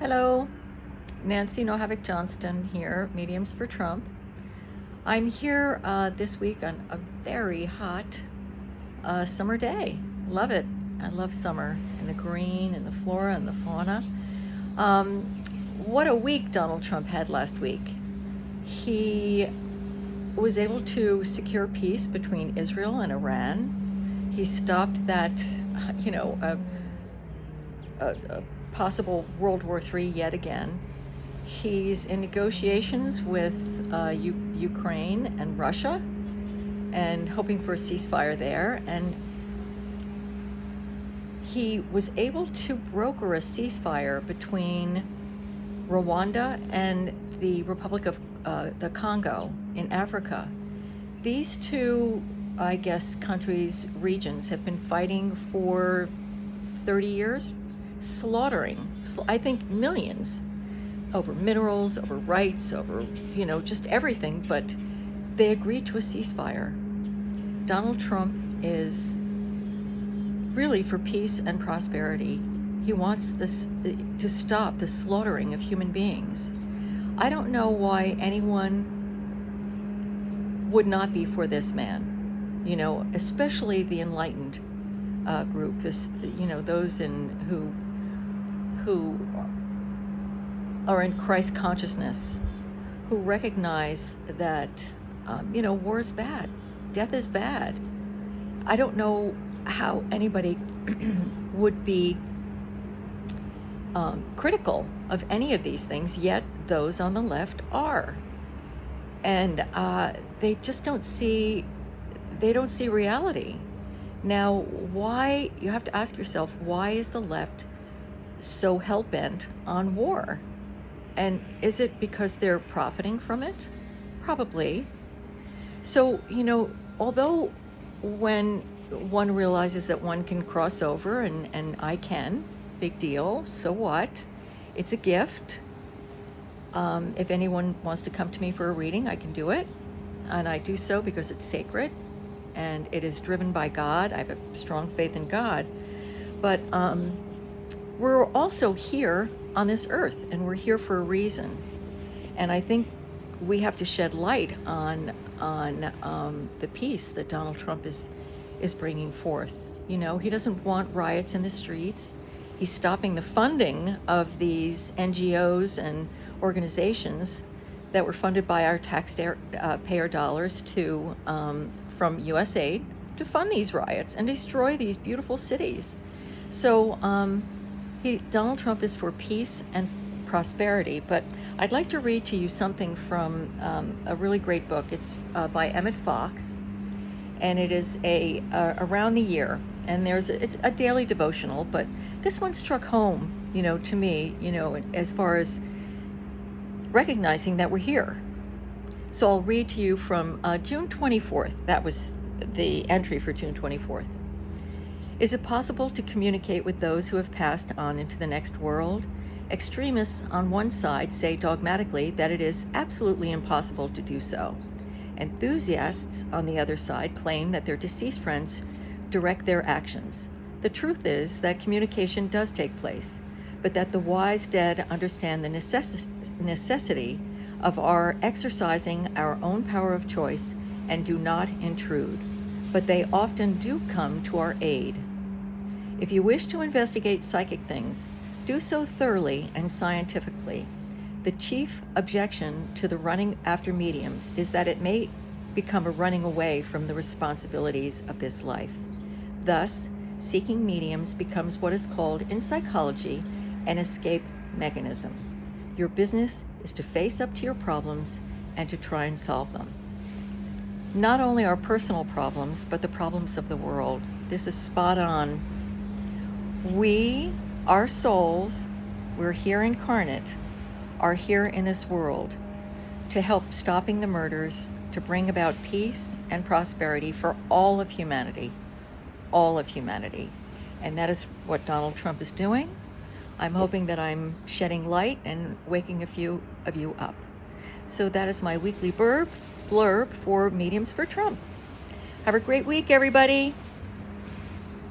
Hello, Nancy Nohavik Johnston here, Mediums for Trump. I'm here this week on a very hot summer day. Love it. I love summer and the green and the flora and the fauna. What a week Donald Trump had last week. He was able to secure peace between Israel and Iran. He stopped that, a possible World War III yet again. He's in negotiations with Ukraine and Russia and hoping for a ceasefire there. And he was able to broker a ceasefire between Rwanda and the Republic of the Congo in Africa. These two, I guess, regions have been fighting for 30 years, slaughtering, I think, millions over minerals, over rights, over, just everything, but they agreed to a ceasefire. Donald Trump is really for peace and prosperity. He wants this to stop the slaughtering of human beings. I don't know why anyone would not be for this man, especially the enlightened group, those who are in Christ consciousness, who recognize that, war is bad, death is bad. I don't know how anybody would be critical of any of these things, yet those on the left are. And they just don't see reality. Now, why, you have to ask yourself, why is the left so hell-bent on war? And is it because they're profiting from it? Probably. So, although when one realizes that one can cross over, and I can, big deal, so what? It's a gift. If anyone wants to come to me for a reading, I can do it. And I do so because it's sacred and it is driven by God. I have a strong faith in God. But we're also here on this earth, and we're here for a reason. And I think we have to shed light on the peace that Donald Trump is bringing forth. He doesn't want riots in the streets. He's stopping the funding of these NGOs and organizations that were funded by our taxpayer dollars from USAID to fund these riots and destroy these beautiful cities. So Donald Trump is for peace and prosperity. But I'd like to read to you something from a really great book. It's by Emmett Fox, and it is around the year. And it's a daily devotional, but this one struck home, to me, as far as recognizing that we're here. So I'll read to you from June 24th. That was the entry for June 24th. Is it possible to communicate with those who have passed on into the next world? Extremists on one side say dogmatically that it is absolutely impossible to do so. Enthusiasts on the other side claim that their deceased friends direct their actions. The truth is that communication does take place, but that the wise dead understand the necessity of our exercising our own power of choice and do not intrude, but they often do come to our aid. If you wish to investigate psychic things, do so thoroughly and scientifically. The chief objection to the running after mediums is that it may become a running away from the responsibilities of this life. Thus, seeking mediums becomes what is called in psychology an escape mechanism. Your business is to face up to your problems and to try and solve them. Not only our personal problems, but the problems of the world. This is spot on. Our souls, we're here incarnate, are here in this world to help stopping the murders, to bring about peace and prosperity for all of humanity. All of humanity. And that is what Donald Trump is doing. I'm hoping that I'm shedding light and waking a few of you up. So that is my weekly blurb for Mediums for Trump. Have a great week, everybody.